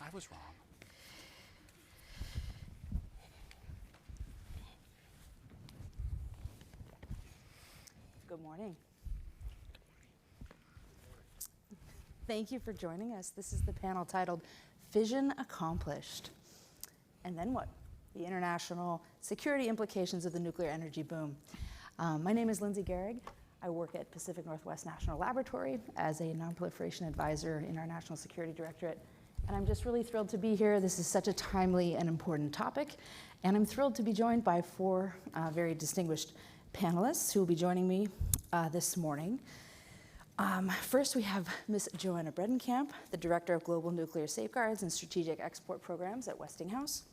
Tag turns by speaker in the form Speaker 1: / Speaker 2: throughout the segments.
Speaker 1: I was wrong.
Speaker 2: Good morning. Thank you for joining us. This is the panel titled Fission Accomplished. And then what? The international security implications of the nuclear energy boom. My name is Lindsay Gehrig. I work at Pacific Northwest National Laboratory as a non-proliferation advisor in our National Security Directorate. And I'm just really thrilled to be here. This is such a timely and important topic. And I'm thrilled to be joined by four very distinguished panelists who will be joining me this morning. First, we have Ms. Joanna Bredenkamp, the Director of Global Nuclear Safeguards and Strategic Export Programs at Westinghouse.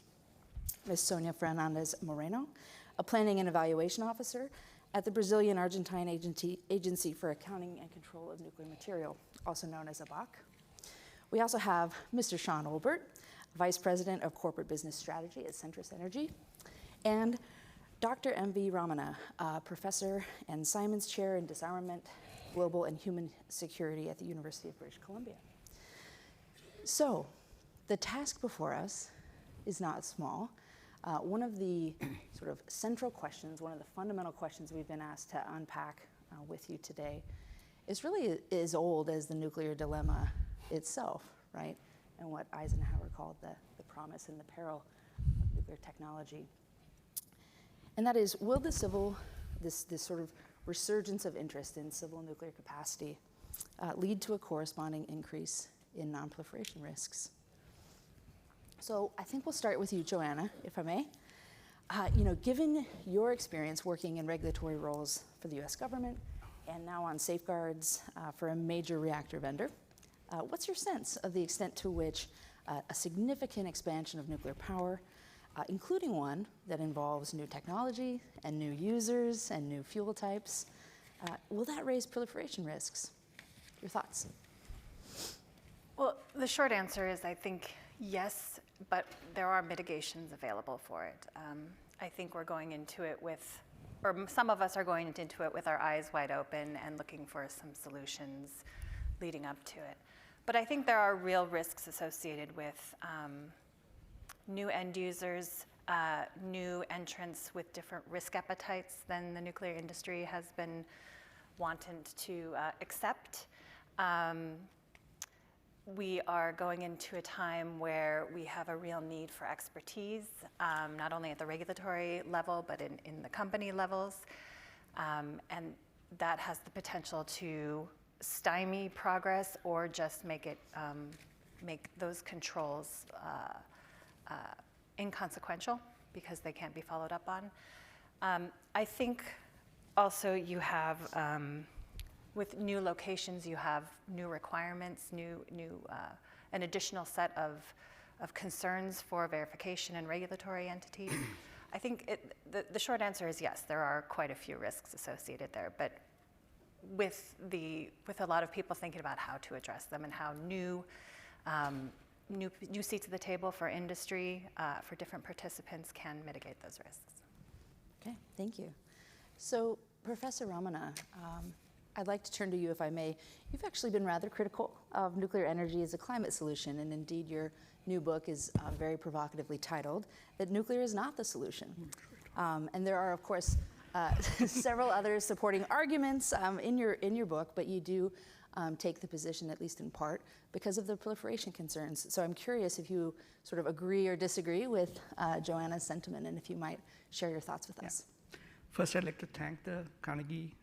Speaker 2: Ms. Sonia Fernandez Moreno, a Planning and Evaluation Officer at the Brazilian-Argentine Agency for Accounting and Control of Nuclear Material, also known as ABAC. We also have Mr. Sean Olbert, Vice President of Corporate Business Strategy at Centrus Energy, and Dr. M.V. Ramana, Professor and Simons Chair in Disarmament, Global and Human Security at the University of British Columbia. So, the task before us is not small. One of the sort of central questions, one of the fundamental questions we've been asked to unpack with you today is really as old as the nuclear dilemma itself, right? And what Eisenhower called the promise and the peril of nuclear technology. And that is, will this sort of resurgence of interest in civil nuclear capacity lead to a corresponding increase in non-proliferation risks? So I think we'll start with you, Joanna, if I may. Given your experience working in regulatory roles for the US government and now on safeguards for a major reactor vendor, what's your sense of the extent to which a significant expansion of nuclear power, including one that involves new technology and new users and new fuel types, will that raise proliferation risks? Your thoughts?
Speaker 3: Well, the short answer is I think yes, but there are mitigations available for it. I think we're going into it with, or some of us are going into it with our eyes wide open and looking for some solutions leading up to it. But I think there are real risks associated with new end users, new entrants with different risk appetites than the nuclear industry has been wanting to accept. We are going into a time where we have a real need for expertise, not only at the regulatory level, but in the company levels. And that has the potential to stymie progress or just make those controls inconsequential because they can't be followed up on. I think also you have, with new locations, you have new requirements, an additional set of concerns for verification and regulatory entities. I think the short answer is yes, there are quite a few risks associated there, but with a lot of people thinking about how to address them and how new seats at the table for industry, for different participants can mitigate those risks.
Speaker 2: Okay, thank you. So, Professor Ramana, I'd like to turn to you, if I may. You've actually been rather critical of nuclear energy as a climate solution, and indeed your new book is very provocatively titled that nuclear is not the solution. And there are, of course, several other supporting arguments in your book, but you do take the position, at least in part, because of the proliferation concerns. So I'm curious if you sort of agree or disagree with Joanna's sentiment, and if you might share your thoughts with us.
Speaker 4: First, I'd like to thank the Carnegie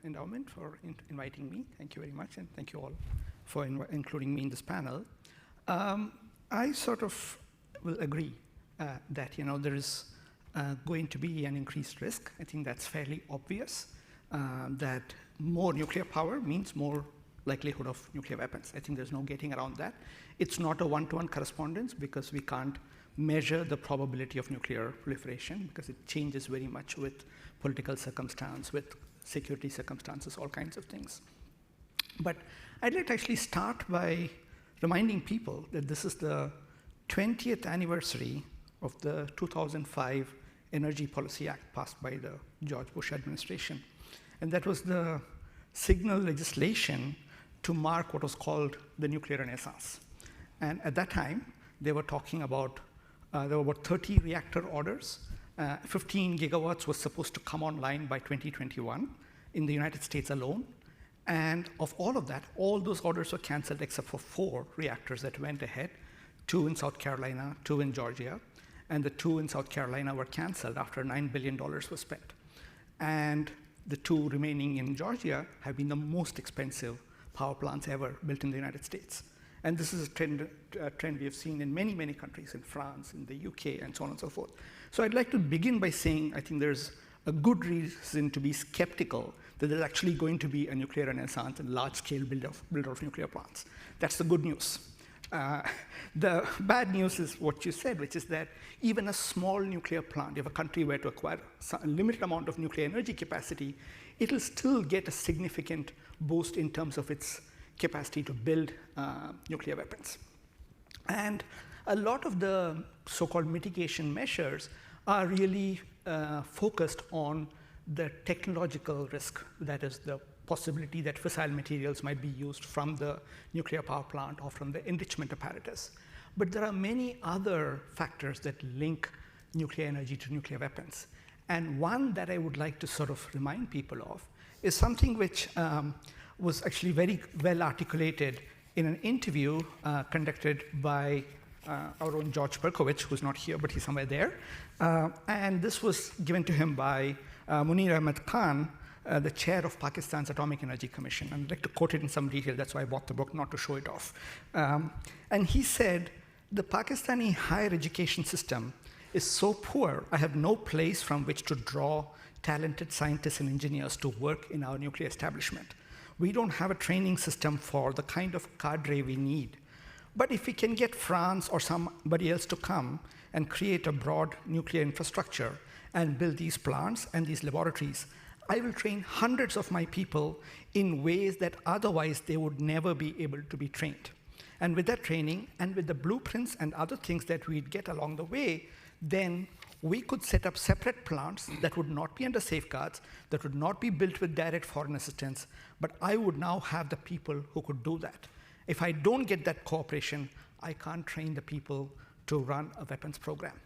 Speaker 4: Endowment for inviting me. Thank you very much, and thank you all for including me in this panel. I sort of will agree that there is going to be an increased risk. I think that's fairly obvious, that more nuclear power means more likelihood of nuclear weapons. I think there's no getting around that. It's not a one-to-one correspondence because we can't measure the probability of nuclear proliferation because it changes very much with political circumstance, with security circumstances, all kinds of things. But I'd like to actually start by reminding people that this is the 20th anniversary of the 2005 Energy Policy Act passed by the George Bush administration. And that was the signal legislation to mark what was called the nuclear renaissance. And at that time, they were talking about, there were about 30 reactor orders. 15 gigawatts was supposed to come online by 2021 in the United States alone. And of all of that, all those orders were canceled except for 4 reactors that went ahead, 2 in South Carolina, 2 in Georgia. And the 2 in South Carolina were canceled after $9 billion was spent. And the 2 remaining in Georgia have been the most expensive power plants ever built in the United States. And this is a trend we have seen in many, many countries, in France, in the UK, and so on and so forth. So I'd like to begin by saying I think there's a good reason to be skeptical that there's actually going to be a nuclear renaissance and large-scale build of nuclear plants. That's the good news. The bad news is what you said, which is that even a small nuclear plant, if a country were to acquire a limited amount of nuclear energy capacity, it'll still get a significant boost in terms of its capacity to build nuclear weapons. And a lot of the so-called mitigation measures are really focused on the technological risk, that is the possibility that fissile materials might be used from the nuclear power plant or from the enrichment apparatus. But there are many other factors that link nuclear energy to nuclear weapons. And one that I would like to sort of remind people of is something which was actually very well articulated in an interview conducted by our own George Berkowitz, who's not here, but he's somewhere there. And this was given to him by Munir Ahmed Khan, the chair of Pakistan's Atomic Energy Commission. And I'd like to quote it in some detail. That's why I bought the book, not to show it off. And he said, "The Pakistani higher education system is so poor, I have no place from which to draw talented scientists and engineers to work in our nuclear establishment. We don't have a training system for the kind of cadre we need. But if we can get France or somebody else to come and create a broad nuclear infrastructure and build these plants and these laboratories, I will train hundreds of my people in ways that otherwise they would never be able to be trained. And with that training and with the blueprints and other things that we'd get along the way, then we could set up separate plants that would not be under safeguards, that would not be built with direct foreign assistance, but I would now have the people who could do that. If I don't get that cooperation, I can't train the people to run a weapons program."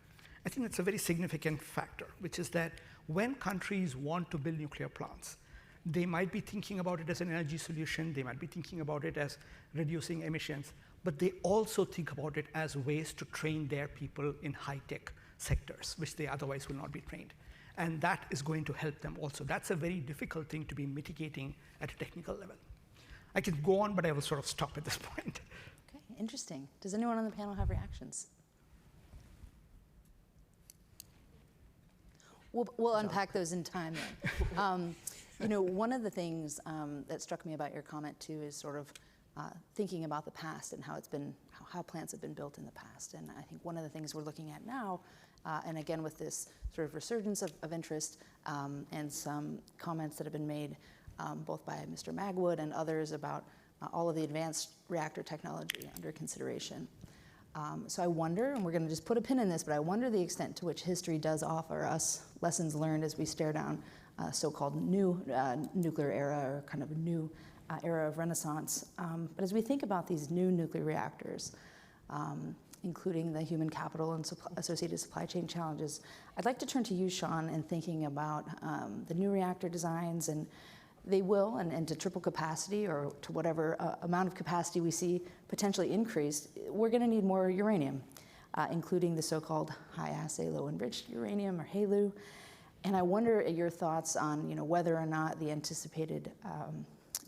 Speaker 4: I think that's a very significant factor, which is that when countries want to build nuclear plants, they might be thinking about it as an energy solution, they might be thinking about it as reducing emissions, but they also think about it as ways to train their people in high-tech sectors, which they otherwise will not be trained. And that is going to help them also. That's a very difficult thing to be mitigating at a technical level. I can go on, but I will sort of stop at this point.
Speaker 2: Okay, interesting. Does anyone on the panel have reactions? We'll unpack those in time then. One of the things that struck me about your comment too is sort of thinking about the past and how plants have been built in the past. And I think one of the things we're looking at now, and again with this sort of resurgence of interest and some comments that have been made both by Mr. Magwood and others about all of the advanced reactor technology under consideration. So I wonder, and we're going to just put a pin in this, but I wonder the extent to which history does offer us lessons learned as we stare down so-called new nuclear era, or kind of a new era of renaissance. But as we think about these new nuclear reactors, including the human capital and associated supply chain challenges, I'd like to turn to you, Sean, in thinking about the new reactor designs, and they will, and to triple capacity or to whatever amount of capacity we see potentially increased, we're going to need more uranium, including the so-called high-assay, low-enriched uranium, or HALEU. And I wonder your thoughts on whether or not the anticipated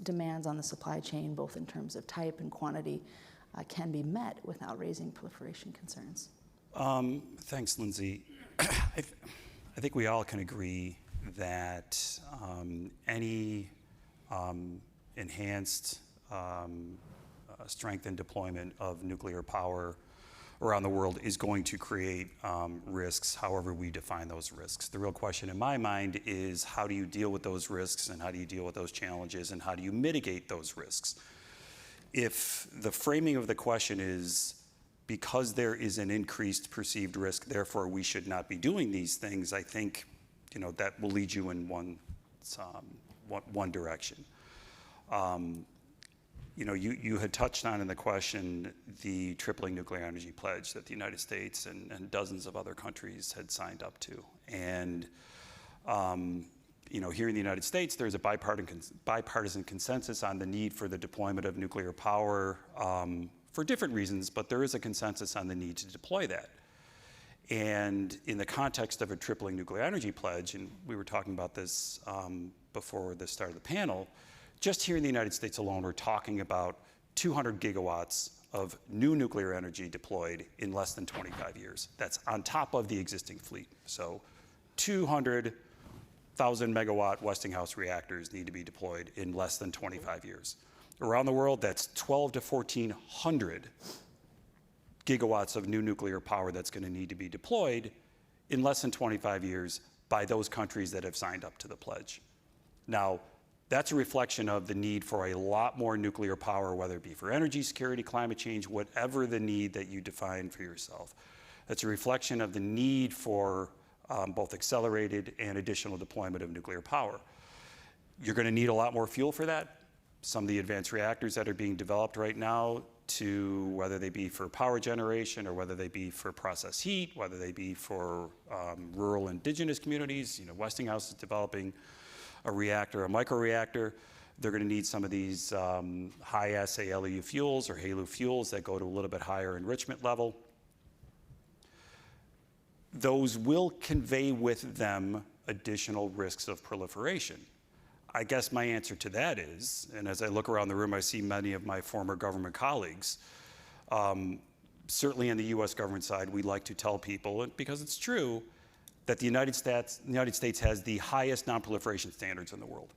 Speaker 2: demands on the supply chain, both in terms of type and quantity, can be met without raising proliferation concerns.
Speaker 1: Thanks, Lindsay. I think we all can agree that any enhanced strength and deployment of nuclear power around the world is going to create risks, however we define those risks. The real question in my mind is, how do you deal with those risks, and how do you deal with those challenges, and how do you mitigate those risks? If the framing of the question is, because there is an increased perceived risk, therefore we should not be doing these things, I think that will lead you in one direction. you had touched on in the question the tripling nuclear energy pledge that the United States and dozens of other countries had signed up to. And here in the United States, there's a bipartisan consensus on the need for the deployment of nuclear power for different reasons, but there is a consensus on the need to deploy that. And in the context of a tripling nuclear energy pledge, and we were talking about this before the start of the panel, just here in the United States alone, we're talking about 200 gigawatts of new nuclear energy deployed in less than 25 years. That's on top of the existing fleet. So 200,000 megawatt Westinghouse reactors need to be deployed in less than 25 years. Around the world, that's 12 to 1,400 gigawatts of new nuclear power that's going to need to be deployed in less than 25 years by those countries that have signed up to the pledge. Now, that's a reflection of the need for a lot more nuclear power, whether it be for energy security, climate change, whatever the need that you define for yourself. That's a reflection of the need for both accelerated and additional deployment of nuclear power. You're going to need a lot more fuel for that. Some of the advanced reactors that are being developed right now, to whether they be for power generation or whether they be for process heat, whether they be for rural indigenous communities. Westinghouse is developing a reactor, a microreactor. They're going to need some of these high assay LEU fuels or HALEU fuels that go to a little bit higher enrichment level. Those will convey with them additional risks of proliferation. I guess my answer to that is, and as I look around the room, I see many of my former government colleagues. Certainly on the US government side, we like to tell people, because it's true, that the United States has the highest non-proliferation standards in the world.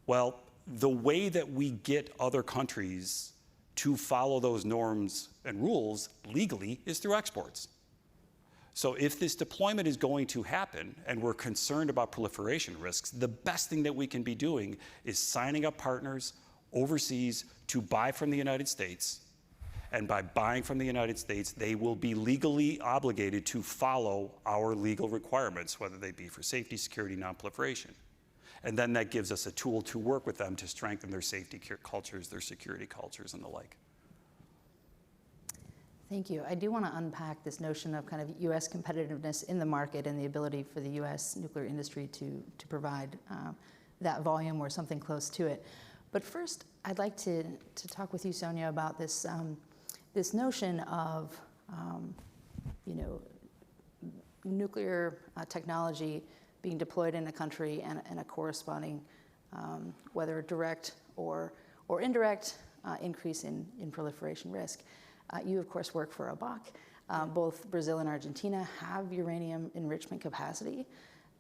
Speaker 1: Well, the way that we get other countries to follow those norms and rules legally is through exports. So if this deployment is going to happen and we're concerned about proliferation risks, the best thing that we can be doing is signing up partners overseas to buy from the United States. And by buying from the United States, they will be legally obligated to follow our legal requirements, whether they be for safety, security, non-proliferation. And then that gives us a tool to work with them to strengthen their safety cultures, their security cultures, and the like.
Speaker 2: Thank you. I do want to unpack this notion of kind of U.S. competitiveness in the market and the ability for the U.S. nuclear industry to provide that volume or something close to it. But first, I'd like to talk with you, Sonia, about this this notion of nuclear technology being deployed in a country and a corresponding, whether direct or indirect, increase in proliferation risk. You, of course, work for ABAC. Both Brazil and Argentina have uranium enrichment capacity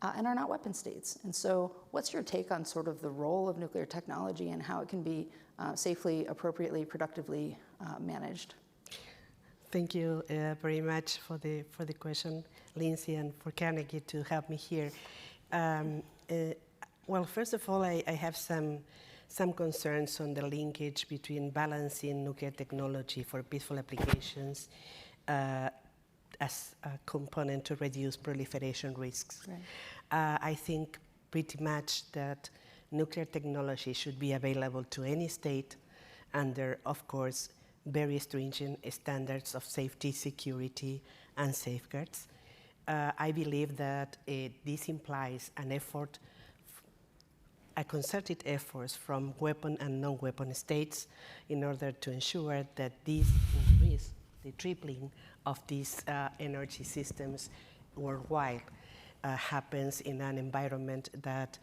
Speaker 2: and are not weapon states. And so what's your take on sort of the role of nuclear technology and how it can be safely, appropriately, productively managed?
Speaker 5: Thank you very much for the question, Lindsay, and for Carnegie to have me here. Well, first of all, I have some concerns on the linkage between balancing nuclear technology for peaceful applications as a component to reduce proliferation risks.
Speaker 2: Right.
Speaker 5: I think pretty much that nuclear technology should be available to any state under, of course, very stringent standards of safety, security, and safeguards. I believe that this implies an effort, a concerted effort from weapon and non-weapon states in order to ensure that this increase, the tripling of these energy systems worldwide, happens in an environment that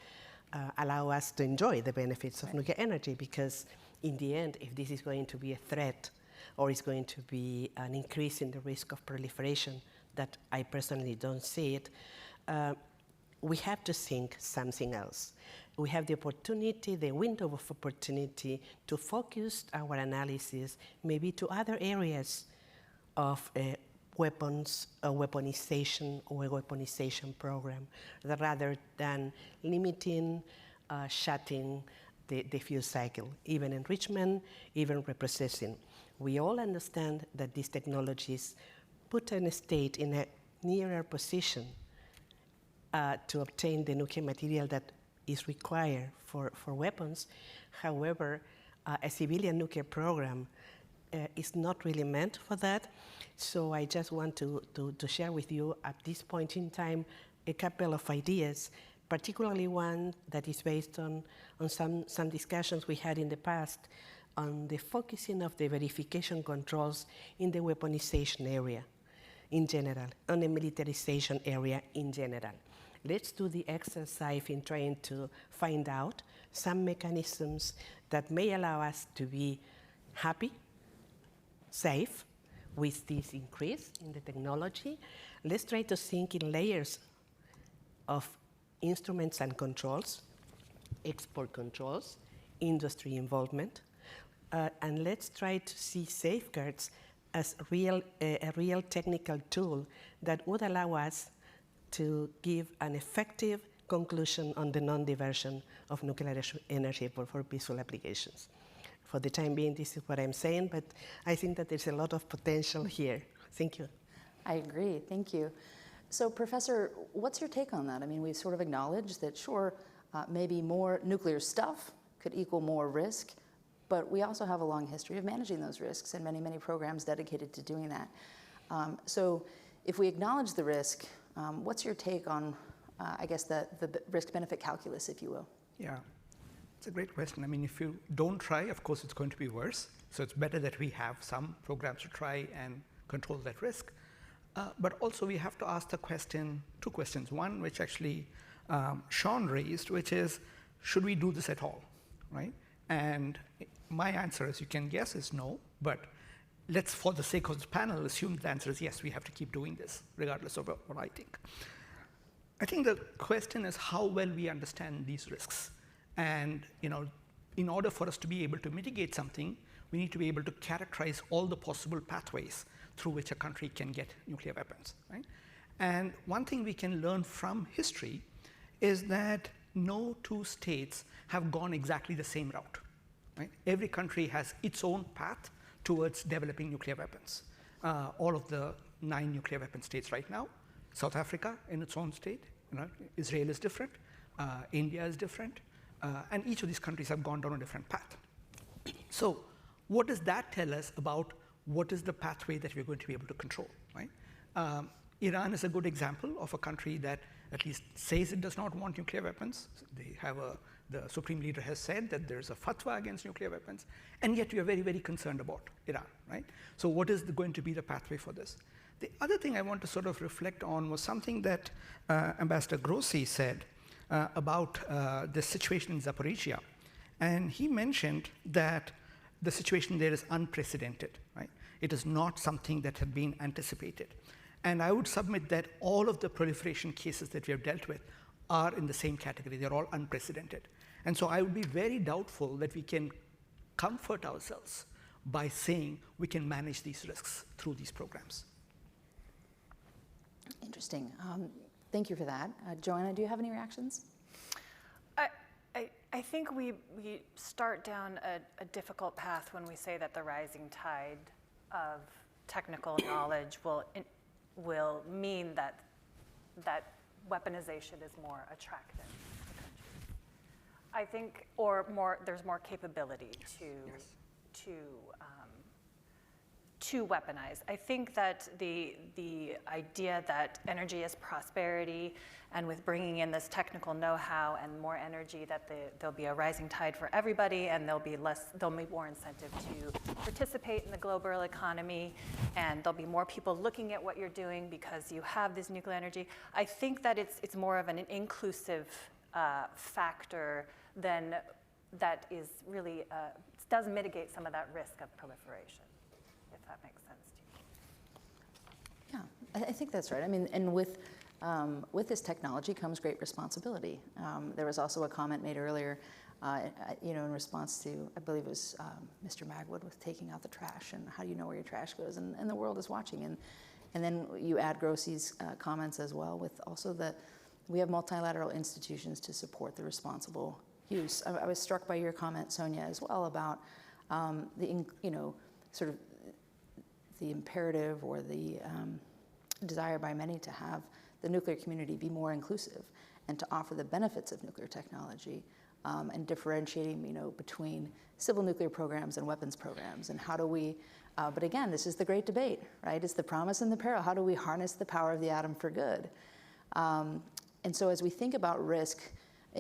Speaker 5: allow us to enjoy the benefits of nuclear energy, because in the end, if this is going to be a threat or is going to be an increase in the risk of proliferation, that I personally don't see it, we have to think something else. We have the opportunity, the window of opportunity to focus our analysis maybe to other areas of weapons, weaponization or a weaponization program, rather than limiting, shutting the fuel cycle, even enrichment, even reprocessing. We all understand that these technologies put a state in a nearer position to obtain the nuclear material that is required for weapons. However, a civilian nuclear program is not really meant for that. So I just want to share with you at this point in time a couple of ideas, particularly one that is based on some discussions we had in the past on the focusing of the verification controls in the weaponization area in general, on the militarization area in general. Let's do the exercise in trying to find out some mechanisms that may allow us to be happy, safe, with this increase in the technology. Let's try to think in layers of instruments and controls, export controls, industry involvement, and let's try to see safeguards as a real technical tool that would allow us to give an effective conclusion on the non-diversion of nuclear energy for peaceful applications. For the time being, this is what I'm saying, but I think that there's a lot of potential here. Thank you.
Speaker 2: I agree. Thank you. So, Professor, what's your take on that? I mean, we've sort of acknowledged that, sure, maybe more nuclear stuff could equal more risk, but we also have a long history of managing those risks and many, many programs dedicated to doing that. So if we acknowledge the risk, what's your take on, I guess, the risk-benefit calculus, if you will?
Speaker 4: Yeah, it's a great question. I mean, if you don't try, of course, it's going to be worse. So it's better that we have some programs to try and control that risk. But also we have to ask the question, two questions. One, which actually Sean raised, which is, should we do this at all, right? And my answer, as you can guess, is no. But let's, for the sake of this panel, assume the answer is yes, we have to keep doing this, regardless of what I think. I think the question is how well we understand these risks. And in order for us to be able to mitigate something, we need to be able to characterize all the possible pathways through which a country can get nuclear weapons, right? And one thing we can learn from history is that no two states have gone exactly the same route, right? Every country has its own path towards developing nuclear weapons. All of the 9 nuclear weapon states right now, South Africa in its own state, Israel is different, India is different, and each of these countries have gone down a different path. So what does that tell us about what is the pathway that we're going to be able to control, right? Iran is a good example of a country that at least says it does not want nuclear weapons. They have the Supreme Leader has said that there's a fatwa against nuclear weapons, and yet we are very, very concerned about Iran, right? So what is going to be the pathway for this? The other thing I want to sort of reflect on was something that Ambassador Grossi said about the situation in Zaporizhia. And he mentioned that the situation there is unprecedented, right? It is not something that had been anticipated. And I would submit that all of the proliferation cases that we have dealt with are in the same category. They're all unprecedented. And so I would be very doubtful that we can comfort ourselves by saying we can manage these risks through these programs.
Speaker 2: Interesting. Thank you for that. Joanna, do you have any reactions?
Speaker 3: I think we start down a difficult path when we say that the rising tide of technical knowledge will mean that weaponization is more attractive to countries. I think, or there's more capability to weaponize. I think that the idea that energy is prosperity, and with bringing in this technical know-how and more energy, that there'll be a rising tide for everybody, and there'll be more incentive to participate in the global economy, and there'll be more people looking at what you're doing because you have this nuclear energy. I think that it's more of an inclusive factor than that is really does mitigate some of that risk of proliferation, if that makes sense to you.
Speaker 2: Yeah, I think that's right. I mean, and with this technology comes great responsibility. There was also a comment made earlier, in response to, I believe it was Mr. Magwood with taking out the trash, and how do you know where your trash goes? And the world is watching. And then you add Grossi's comments as well, with also we have multilateral institutions to support the responsible use. I was struck by your comment, Sonia, as well, about sort of the imperative or the desire by many to have the nuclear community be more inclusive and to offer the benefits of nuclear technology and differentiating, between civil nuclear programs and weapons programs, and how do we, but again, this is the great debate, right? It's the promise and the peril. How do we harness the power of the atom for good? And so as we think about risk,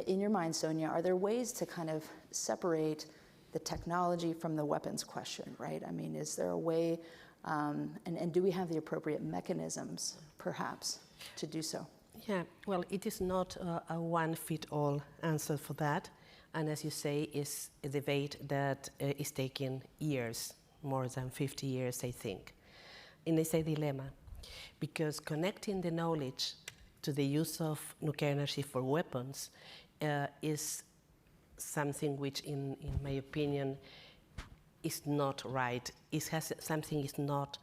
Speaker 2: in your mind, Sonia, are there ways to kind of separate the technology from the weapons question, right? I mean, is there a way, and do we have the appropriate mechanisms, perhaps, to do so?
Speaker 5: Yeah, well, it is not a one-fit-all answer for that. And as you say, it's a debate that is taking years, more than 50 years, I think. And it's a dilemma, because connecting the knowledge to the use of nuclear energy for weapons is something which, in my opinion, is not right. Something is not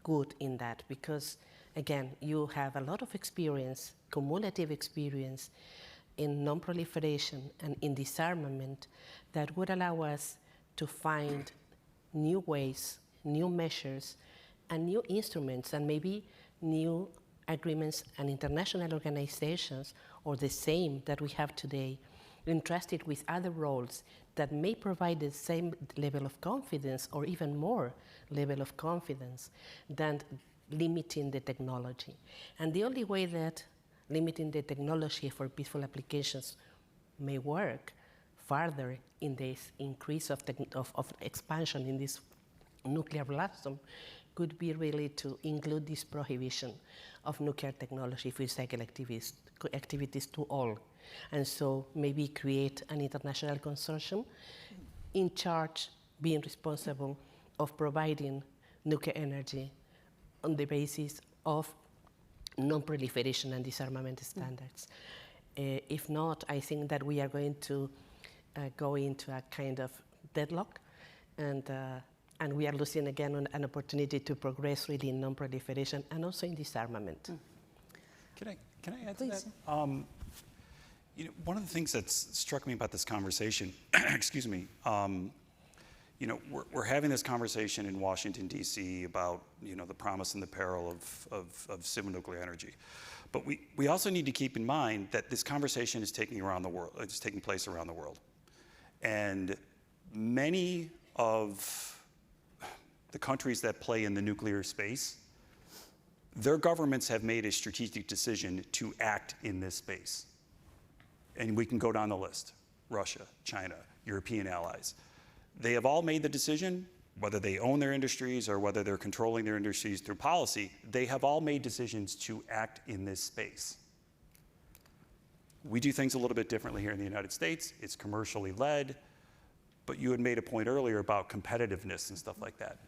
Speaker 5: good in that, because, again, you have a lot of experience, cumulative experience, in non-proliferation and in disarmament that would allow us to find new ways, new measures, and new instruments, and maybe new agreements and international organizations, or the same that we have today, entrusted with other roles that may provide the same level of confidence or even more level of confidence than limiting the technology. And the only way that limiting the technology for peaceful applications may work further in this increase of expansion in this nuclear blast could be really to include this prohibition of nuclear technology for cycle activities to all. And so maybe create an international consortium in charge, being responsible of providing nuclear energy on the basis of non-proliferation and disarmament standards. If not, I think that we are going to go into a kind of deadlock, and we are losing again an opportunity to progress really in non-proliferation and also in disarmament.
Speaker 1: Can I add
Speaker 2: Please.
Speaker 1: to that? One of the things that's struck me about this conversation, excuse me, we're having this conversation in Washington, D.C. about, the promise and the peril of civil nuclear energy. But we also need to keep in mind that this conversation is taking place around the world. And many of the countries that play in the nuclear space, their governments have made a strategic decision to act in this space. And we can go down the list: Russia, China, European allies. They have all made the decision, whether they own their industries or whether they're controlling their industries through policy, they have all made decisions to act in this space. We do things a little bit differently here in the United States. It's commercially led, but you had made a point earlier about competitiveness and stuff like that.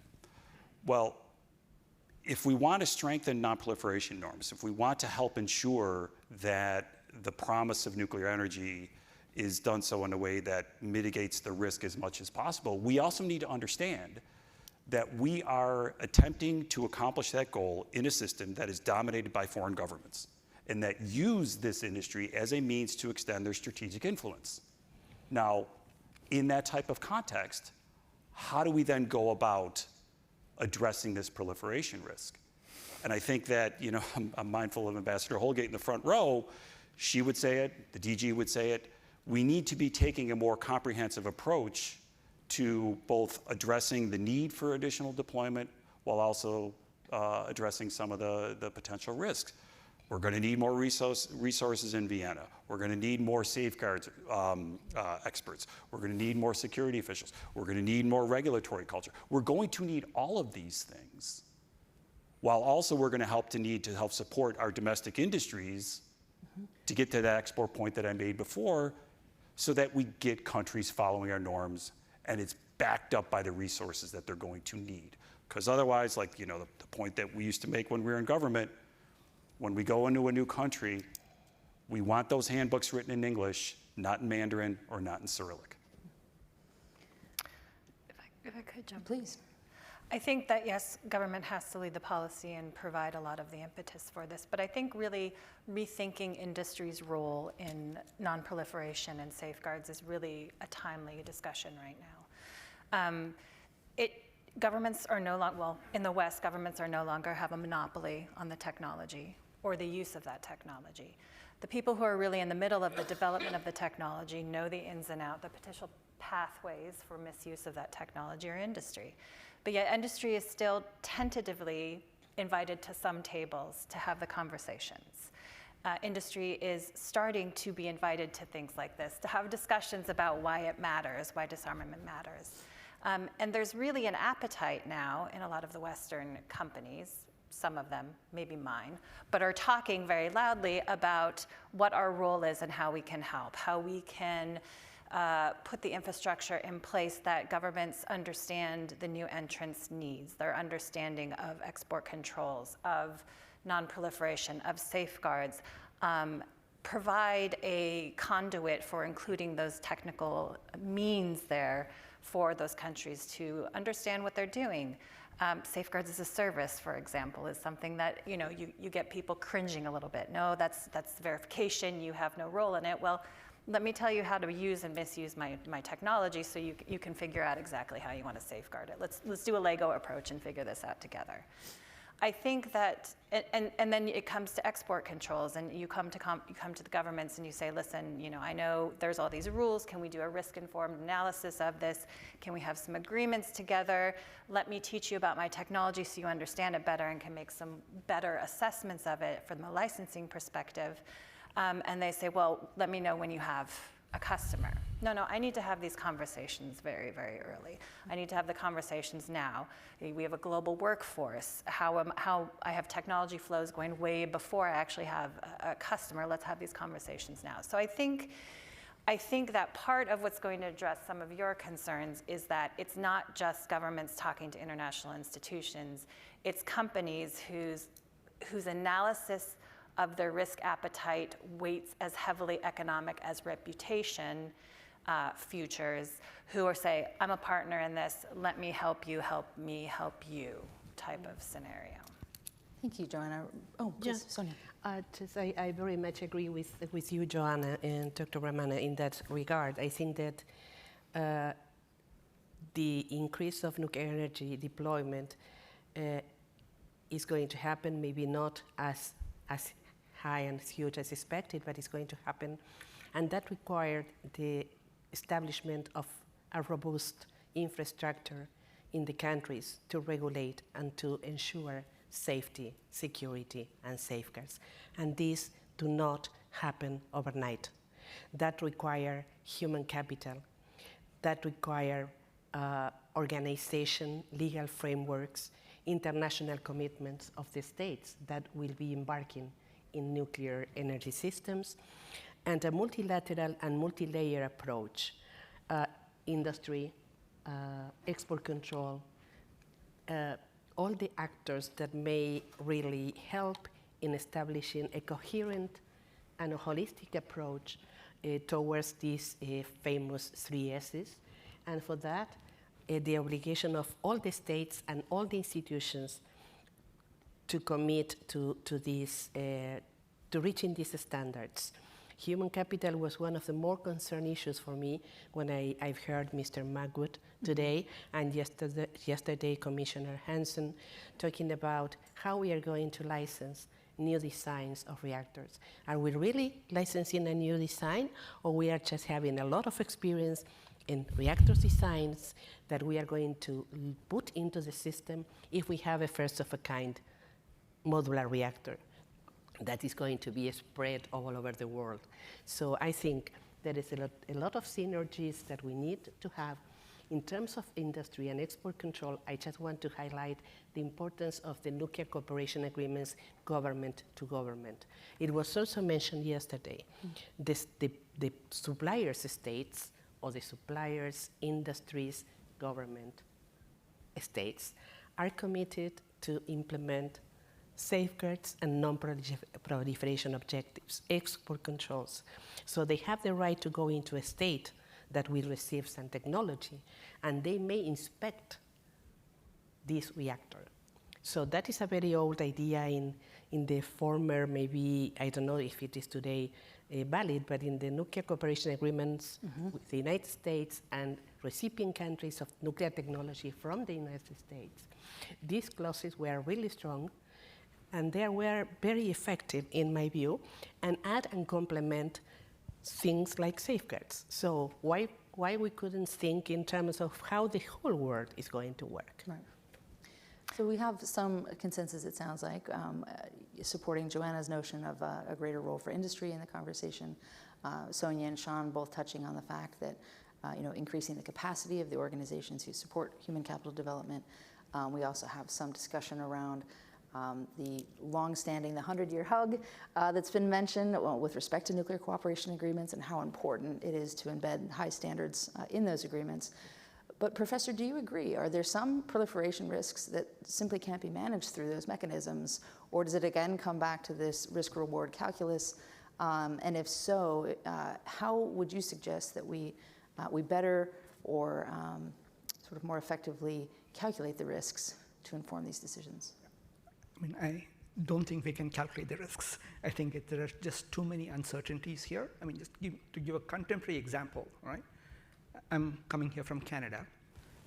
Speaker 1: Well, if we want to strengthen non-proliferation norms, if we want to help ensure that the promise of nuclear energy is done so in a way that mitigates the risk as much as possible, we also need to understand that we are attempting to accomplish that goal in a system that is dominated by foreign governments and that use this industry as a means to extend their strategic influence. Now, in that type of context, how do we then go about addressing this proliferation risk? And I think that, I'm mindful of Ambassador Holgate in the front row. She would say it, the DG would say it. We need to be taking a more comprehensive approach to both addressing the need for additional deployment while also addressing some of the potential risks. We're going to need more resources in Vienna. We're going to need more safeguards experts. We're going to need more security officials. We're going to need more regulatory culture. We're going to need all of these things, while also we're going to need to help support our domestic industries to get to that export point that I made before, so that we get countries following our norms and it's backed up by the resources that they're going to need. Because otherwise, like the point that we used to make when we were in government, when we go into a new country, we want those handbooks written in English, not in Mandarin or not in Cyrillic.
Speaker 3: If I could jump.
Speaker 2: Please.
Speaker 3: I think that, yes, government has to lead the policy and provide a lot of the impetus for this, but I think really rethinking industry's role in non-proliferation and safeguards is really a timely discussion right now. Governments are no longer, well, in the West, governments are no longer have a monopoly on the technology or the use of that technology. The people who are really in the middle of the development of the technology know the ins and outs, the potential pathways for misuse of that technology or industry. But yet industry is still tentatively invited to some tables to have the conversations. Industry is starting to be invited to things like this, to have discussions about why it matters, why disarmament matters. And there's really an appetite now in a lot of the Western companies, some of them, maybe mine, but are talking very loudly about what our role is and how we can help, how we can put the infrastructure in place that governments understand the new entrants' needs, their understanding of export controls, of non-proliferation, of safeguards, provide a conduit for including those technical means there for those countries to understand what they're doing. Safeguards as a service, for example, is something that you get people cringing a little bit. No, that's verification. You have no role in it. Well, let me tell you how to use and misuse my technology, so you can figure out exactly how you want to safeguard it. Let's do a Lego approach and figure this out together. I think that, and then it comes to export controls, and you come to the governments and you say, listen, I know there's all these rules. Can we do a risk-informed analysis of this? Can we have some agreements together? Let me teach you about my technology so you understand it better and can make some better assessments of it from the licensing perspective. And they say, well, let me know when you have a customer. No, I need to have these conversations very, very early. I need to have the conversations now. We have a global workforce. How I have technology flows going way before I actually have a customer. Let's have these conversations now. So I think that part of what's going to address some of your concerns is that it's not just governments talking to international institutions. It's companies whose analysis of their risk appetite weights as heavily economic as reputation futures, who are saying, I'm a partner in this, let me help you, help me, help you type of scenario.
Speaker 2: Thank you, Joanna. Oh, please, Sonia.
Speaker 5: I very much agree with you, Joanna, and Dr. Ramana in that regard. I think that the increase of nuclear energy deployment is going to happen, maybe not as high and huge as expected, but it's going to happen. And that required the establishment of a robust infrastructure in the countries to regulate and to ensure safety, security, and safeguards. And these do not happen overnight. That require human capital, that require organization, legal frameworks, international commitments of the states that will be embarking in nuclear energy systems, and a multilateral and multi-layer approach, industry, export control, all the actors that may really help in establishing a coherent and a holistic approach towards these famous 3 S's. And for that, the obligation of all the states and all the institutions to commit to reaching these standards. Human capital was one of the more concerned issues for me when I've heard Mr. Magwood today, and yesterday Commissioner Hansen talking about how we are going to license new designs of reactors. Are we really licensing a new design, or we are just having a lot of experience in reactor designs that we are going to put into the system if we have a first-of-a-kind modular reactor that is going to be spread all over the world? So I think there is a lot of synergies that we need to have. In terms of industry and export control, I just want to highlight the importance of the nuclear cooperation agreements, government to government. It was also mentioned yesterday. The suppliers' states, or the suppliers, industries, government states, are committed to implement safeguards and non-proliferation objectives, export controls. So they have the right to go into a state that will receive some technology, and they may inspect this reactor. So that is a very old idea in the former, maybe, I don't know if it is today valid, but in the nuclear cooperation agreements with the United States and recipient countries of nuclear technology from the United States, these clauses were really strong, and they were very effective in my view, and add and complement things like safeguards. So why we couldn't think in terms of how the whole world is going to work?
Speaker 2: Right. So we have some consensus, it sounds like, supporting Joanna's notion of a greater role for industry in the conversation. Sonia and Sean both touching on the fact that increasing the capacity of the organizations who support human capital development. We also have some discussion around the long-standing, the 100-year hug that's been mentioned with respect to nuclear cooperation agreements and how important it is to embed high standards in those agreements. But Professor, do you agree? Are there some proliferation risks that simply can't be managed through those mechanisms? Or does it again come back to this risk-reward calculus? And if so, how would you suggest that we better or sort of more effectively calculate the risks to inform these decisions?
Speaker 4: I mean, I don't think we can calculate the risks. I think there are just too many uncertainties here. I mean, just to give a contemporary example, right? I'm coming here from Canada.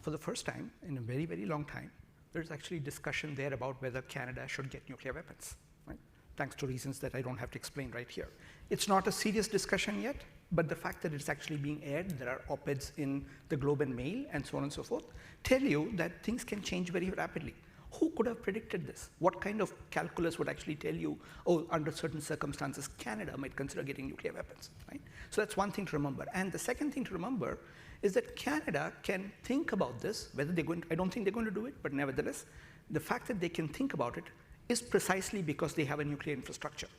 Speaker 4: For the first time in a very, very long time, there's actually discussion there about whether Canada should get nuclear weapons, right? Thanks to reasons that I don't have to explain right here. It's not a serious discussion yet, but the fact that it's actually being aired, there are op-eds in the Globe and Mail and so on and so forth, tell you that things can change very rapidly. Who could have predicted this? What kind of calculus would actually tell you, oh, under certain circumstances, Canada might consider getting nuclear weapons, right? So that's one thing to remember. And the second thing to remember is that Canada can think about this, whether they're going to, I don't think they're going to do it, but nevertheless, the fact that they can think about it is precisely because they have a nuclear infrastructure.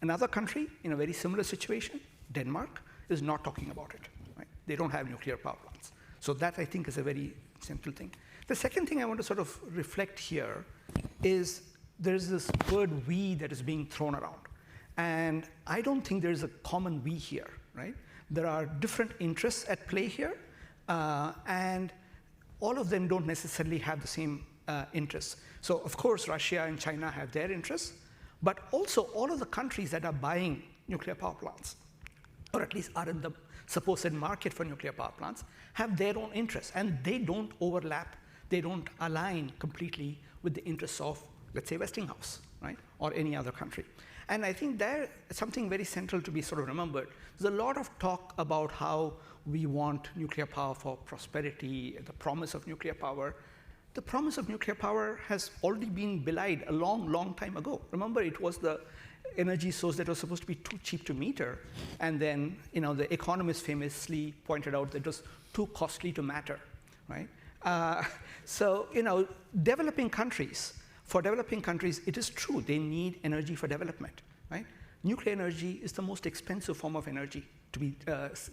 Speaker 4: Another country in a very similar situation, Denmark, is not talking about it, right? They don't have nuclear power plants. So that, I think, is a very central thing. The second thing I want to sort of reflect here is there's this word "we" that is being thrown around. And I don't think there's a common "we" here, right? There are different interests at play here, and all of them don't necessarily have the same interests. So, of course, Russia and China have their interests, but also all of the countries that are buying nuclear power plants, or at least are in the supposed market for nuclear power plants, have their own interests, and they don't overlap. They don't align completely with the interests of, let's say, Westinghouse, right, or any other country. And I think there's something very central to be sort of remembered. There's a lot of talk about how we want nuclear power for prosperity, the promise of nuclear power. The promise of nuclear power has already been belied a long, long time ago. Remember, it was the energy source that was supposed to be too cheap to meter. And then, the economists famously pointed out that it was too costly to matter, right? So, developing countries, for developing countries, it is true, they need energy for development, right? Nuclear energy is the most expensive form of energy to be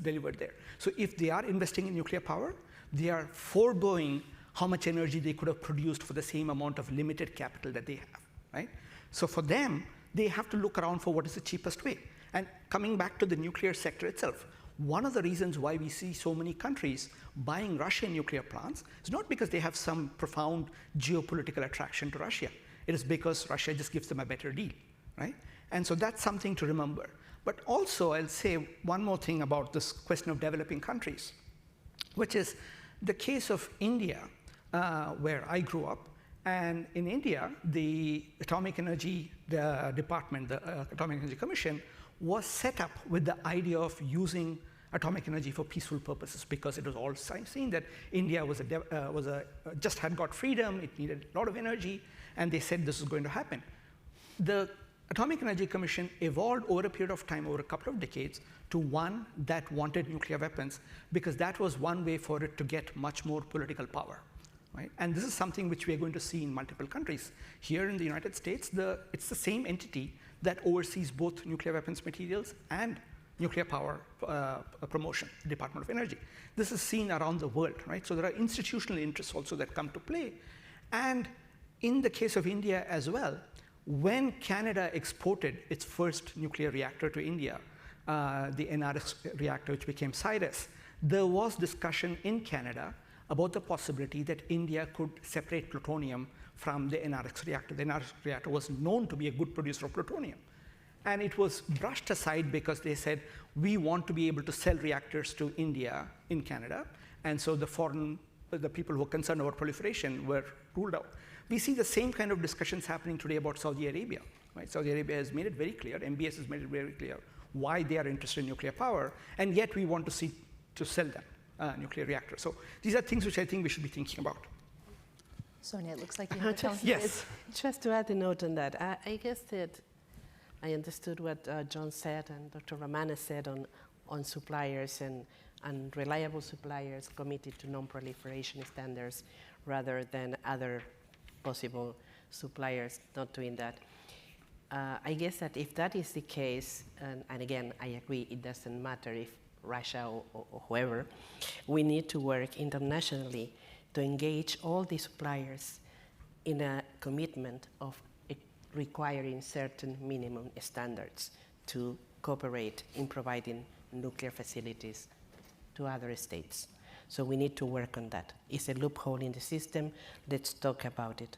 Speaker 4: delivered there. So if they are investing in nuclear power, they are foregoing how much energy they could have produced for the same amount of limited capital that they have, right? So for them, they have to look around for what is the cheapest way. And coming back to the nuclear sector itself, one of the reasons why we see so many countries buying Russian nuclear plants is not because they have some profound geopolitical attraction to Russia. It is because Russia just gives them a better deal, right? And so that's something to remember. But also, I'll say one more thing about this question of developing countries, which is the case of India, where I grew up. And in India, the Atomic Energy Department, the Atomic Energy Commission, was set up with the idea of using atomic energy for peaceful purposes, because it was all seen that India just had got freedom, it needed a lot of energy, and they said this is going to happen. The Atomic Energy Commission evolved over a period of time, over a couple of decades, to one that wanted nuclear weapons, because that was one way for it to get much more political power. Right? And this is something which we are going to see in multiple countries. Here in the United States, it's the same entity that oversees both nuclear weapons materials and nuclear power promotion, Department of Energy. This is seen around the world, right? So there are institutional interests also that come to play. And in the case of India as well, when Canada exported its first nuclear reactor to India, the NRX reactor, which became CIRUS, there was discussion in Canada about the possibility that India could separate plutonium from the NRX reactor. The NRX reactor was known to be a good producer of plutonium. And it was brushed aside because they said, we want to be able to sell reactors to India in Canada. And so the people who were concerned about proliferation were ruled out. We see the same kind of discussions happening today about Saudi Arabia. Right? Saudi Arabia has made it very clear, MBS has made it very clear why they are interested in nuclear power, and yet we want to sell them nuclear reactors. So these are things which I think we should be thinking about.
Speaker 2: Sonia, it looks like you have a comment.
Speaker 4: Yes.
Speaker 5: Just to add a note on that, I guess that I understood what John said and Dr. Ramana said on suppliers and reliable suppliers committed to non-proliferation standards rather than other possible suppliers not doing that. I guess that if that is the case, and again, I agree, it doesn't matter if Russia or whoever, we need to work internationally to engage all the suppliers in a commitment of requiring certain minimum standards to cooperate in providing nuclear facilities to other states. So we need to work on that. It's a loophole in the system. Let's talk about it.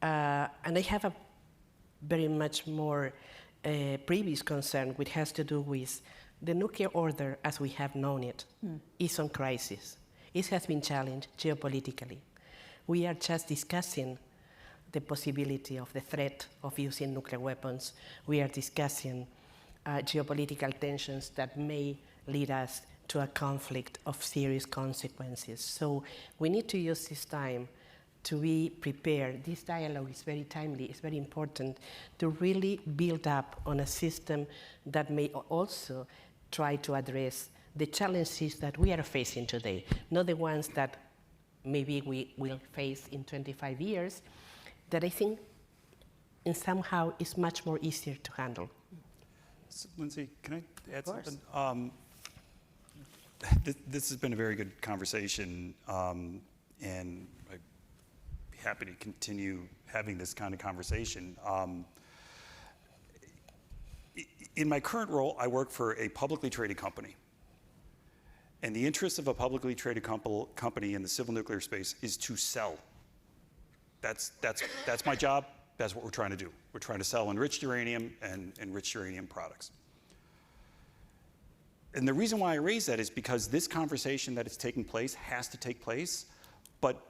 Speaker 5: And I have a very much more previous concern, which has to do with the nuclear order as we have known it is on crisis. It has been challenged geopolitically. We are just discussing the possibility of the threat of using nuclear weapons. We are discussing geopolitical tensions that may lead us to a conflict of serious consequences. So we need to use this time to be prepared. This dialogue is very timely, it's very important to really build up on a system that may also try to address the challenges that we are facing today, not the ones that maybe we will face in 25 years, that I think in somehow is much more easier to handle.
Speaker 1: So, Lindsay, can I add something? This has been a very good conversation, and I'd be happy to continue having this kind of conversation. In my current role, I work for a publicly traded company. And the interest of a publicly traded company in the civil nuclear space is to sell. That's my job. That's what we're trying to do. We're trying to sell enriched uranium and enriched uranium products. And the reason why I raise that is because this conversation that is taking place has to take place, but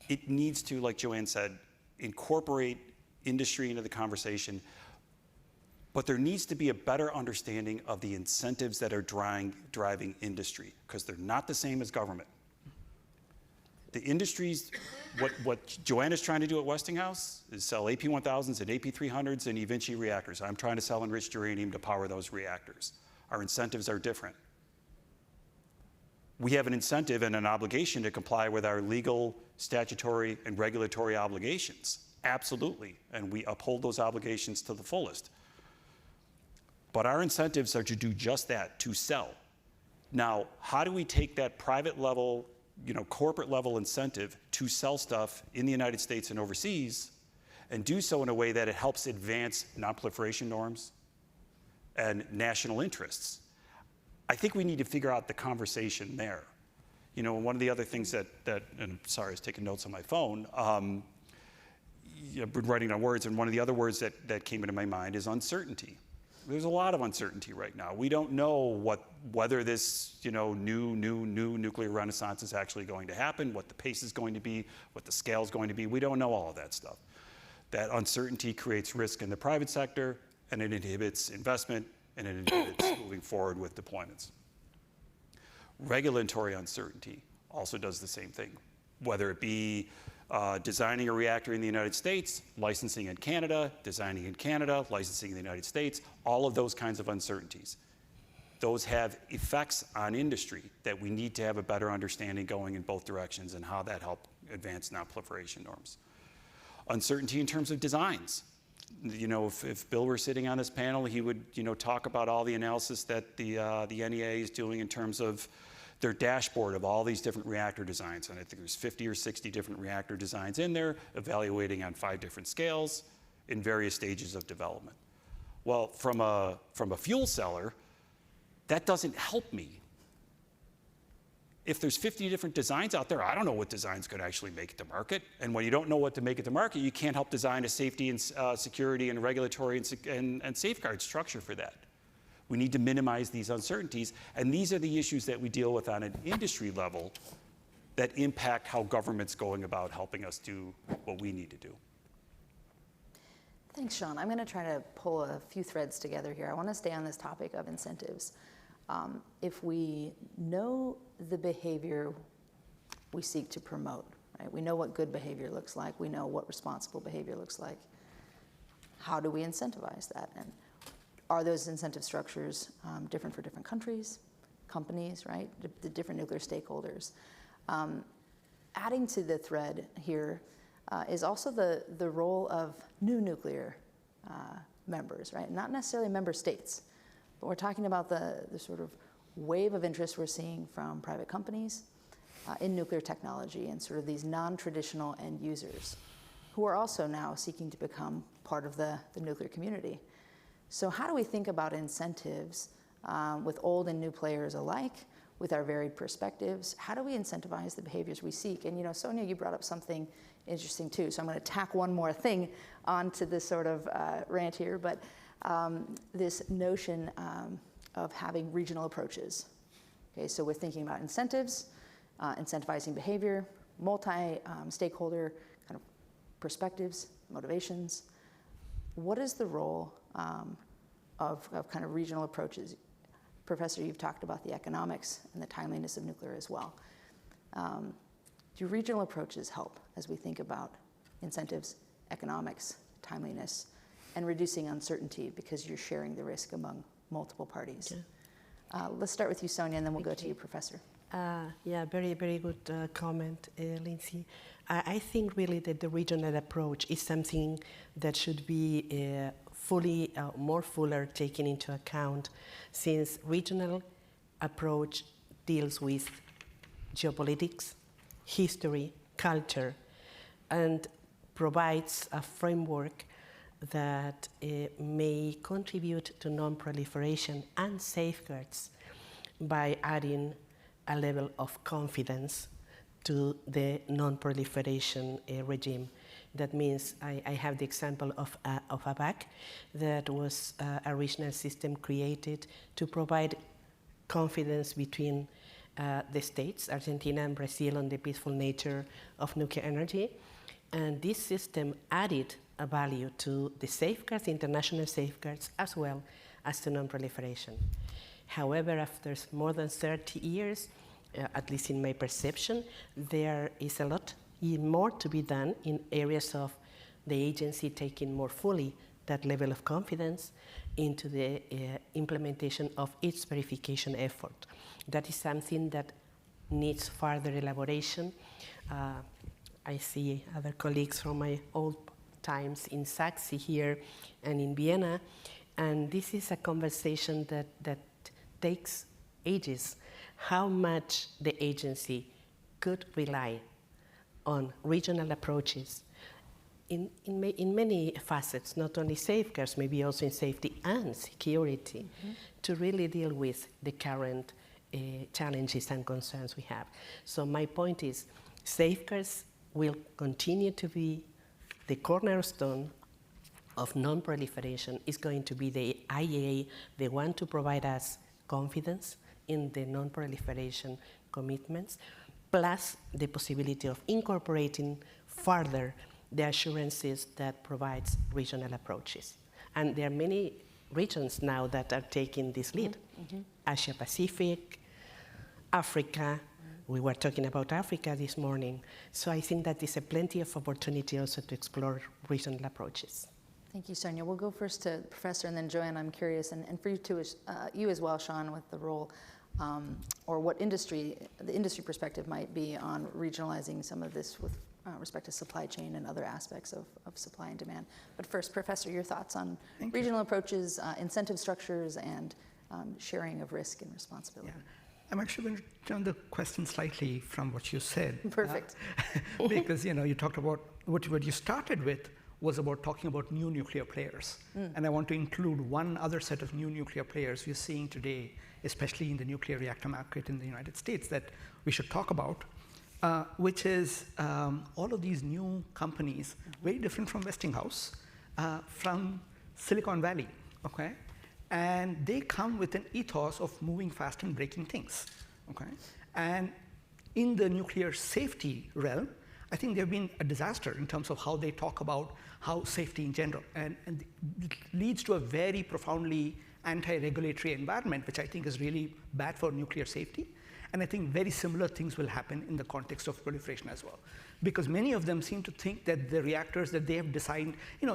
Speaker 1: it needs to, like Joanne said, incorporate industry into the conversation. But there needs to be a better understanding of the incentives that are driving industry, because they're not the same as government. The industries, what Joanne is trying to do at Westinghouse is sell AP1000s and AP300s and eVinci reactors. I'm trying to sell enriched uranium to power those reactors. Our incentives are different. We have an incentive and an obligation to comply with our legal, statutory, and regulatory obligations. Absolutely. And we uphold those obligations to the fullest. But our incentives are to do just that, to sell. Now, how do we take that private level, corporate level incentive to sell stuff in the United States and overseas and do so in a way that it helps advance non-proliferation norms and national interests? I think we need to figure out the conversation there. One of the other things that and I'm sorry, I was taking notes on my phone, I've been writing down words, and one of the other words that came into my mind is uncertainty. There's a lot of uncertainty right now. We don't know whether this new nuclear renaissance is actually going to happen, what the pace is going to be, what the scale is going to be. We don't know all of that stuff. That uncertainty creates risk in the private sector, and it inhibits investment, and it inhibits moving forward with deployments. Regulatory uncertainty also does the same thing, whether it be designing a reactor in the United States, licensing in Canada, designing in Canada, licensing in the United States, all of those kinds of uncertainties. Those have effects on industry that we need to have a better understanding going in both directions and how that helps advance non-proliferation norms. Uncertainty in terms of designs. If Bill were sitting on this panel, he would talk about all the analysis that the NEA is doing in terms of their dashboard of all these different reactor designs. And I think there's 50 or 60 different reactor designs in there, evaluating on 5 different scales in various stages of development. Well, from a fuel seller, that doesn't help me. If there's 50 different designs out there, I don't know what design's going to actually make it to market. And when you don't know what to make it to market, you can't help design a safety and security and regulatory and safeguard structure for that. We need to minimize these uncertainties, and these are the issues that we deal with on an industry level that impact how government's going about helping us do what we need to do.
Speaker 2: Thanks, Sean. I'm going to try to pull a few threads together here. I want to stay on this topic of incentives. If we know the behavior we seek to promote, right? We know what good behavior looks like. We know what responsible behavior looks like. How do we incentivize that? And are those incentive structures different for different countries, companies, right? The different nuclear stakeholders. Adding to the thread here is also the role of new nuclear members, right? Not necessarily member states, but we're talking about the sort of wave of interest we're seeing from private companies in nuclear technology and sort of these non-traditional end users who are also now seeking to become part of the nuclear community. So how do we think about incentives with old and new players alike, with our varied perspectives? How do we incentivize the behaviors we seek? And Sonia, you brought up something interesting too, so I'm going to tack one more thing onto this sort of rant here, but this notion of having regional approaches. Okay, so we're thinking about incentives, incentivizing behavior, multi-stakeholder kind of perspectives, motivations. What is the role of kind of regional approaches? Professor, you've talked about the economics and the timeliness of nuclear as well. Do regional approaches help as we think about incentives, economics, timeliness, and reducing uncertainty because you're sharing the risk among multiple parties? Yeah. Let's start with you, Sonia, and then we'll go to you, Professor.
Speaker 5: Yeah, very, very good comment, Lindsay. I think really that the regional approach is something that should be more fuller taken into account, since regional approach deals with geopolitics, history, culture, and provides a framework that may contribute to non-proliferation and safeguards by adding a level of confidence to the non-proliferation regime. That means I have the example of ABAC, that was a regional system created to provide confidence between the states, Argentina and Brazil, on the peaceful nature of nuclear energy. And this system added a value to the safeguards, international safeguards, as well as to non-proliferation. However, after more than 30 years, at least in my perception, there is a lot more to be done in areas of the agency taking more fully that level of confidence into the implementation of its verification effort. That is something that needs further elaboration. I see other colleagues from my old times in Saxe here and in Vienna, and this is a conversation that takes ages. How much the agency could rely on regional approaches in many facets, not only safeguards, maybe also in safety and security, to really deal with the current challenges and concerns we have. So my point is, safeguards will continue to be the cornerstone of non-proliferation. Is going to be the IAEA, the one to provide us confidence in the non-proliferation commitments, plus the possibility of incorporating further the assurances that provides regional approaches. And there are many regions now that are taking this lead. Asia Pacific, Africa. We were talking about Africa this morning. So I think that there's plenty of opportunity also to explore regional approaches.
Speaker 2: Thank you, Sonia. We'll go first to Professor and then Joanne. I'm curious, and for you too, you as well, Sean, with the role or what the industry perspective might be on regionalizing some of this with respect to supply chain and other aspects of supply and demand. But first, Professor, your thoughts on regional approaches, incentive structures, and sharing of risk and responsibility.
Speaker 4: Yeah. I'm actually going to turn the question slightly from what you said.
Speaker 2: Perfect.
Speaker 4: Because you talked about what you started with was about talking about new nuclear players. And I want to include one other set of new nuclear players we're seeing today, especially in the nuclear reactor market in the United States, that we should talk about, which is all of these new companies, very different from Westinghouse, from Silicon Valley, okay? And they come with an ethos of moving fast and breaking things, okay? And in the nuclear safety realm, I think they've been a disaster in terms of how they talk about how safety in general. And it leads to a very profoundly anti-regulatory environment, which I think is really bad for nuclear safety. And I think very similar things will happen in the context of proliferation as well. Because many of them seem to think that the reactors that they have designed,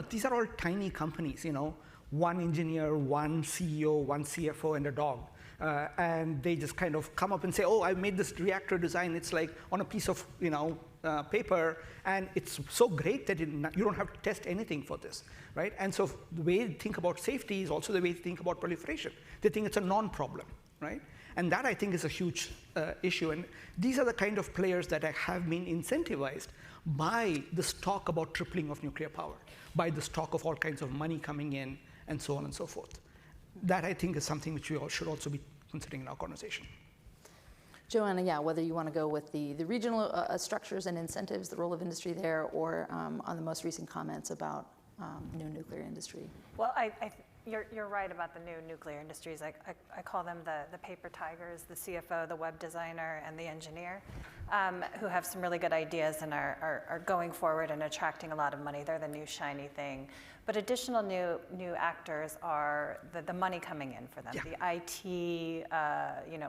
Speaker 4: these are all tiny companies, one engineer, one CEO, one CFO, and a dog. And they just kind of come up and say, oh, I made this reactor design. It's like on a piece of paper, and it's so great that you don't have to test anything for this, right? And so the way they think about safety is also the way they think about proliferation. They think it's a non-problem, right? And that, I think, is a huge issue. And these are the kind of players that have been incentivized by this talk about tripling of nuclear power, by this talk of all kinds of money coming in, and so on and so forth. That, I think, is something which we all should also be considering in our conversation.
Speaker 2: Joanna, yeah, whether you want to go with the regional structures and incentives, the role of industry there, or on the most recent comments about new nuclear industry.
Speaker 3: Well, you're right about the new nuclear industries. I call them the paper tigers, the CFO, the web designer, and the engineer, who have some really good ideas and are going forward and attracting a lot of money. They're the new shiny thing. But additional new actors are the money coming in for them. Yeah. The IT,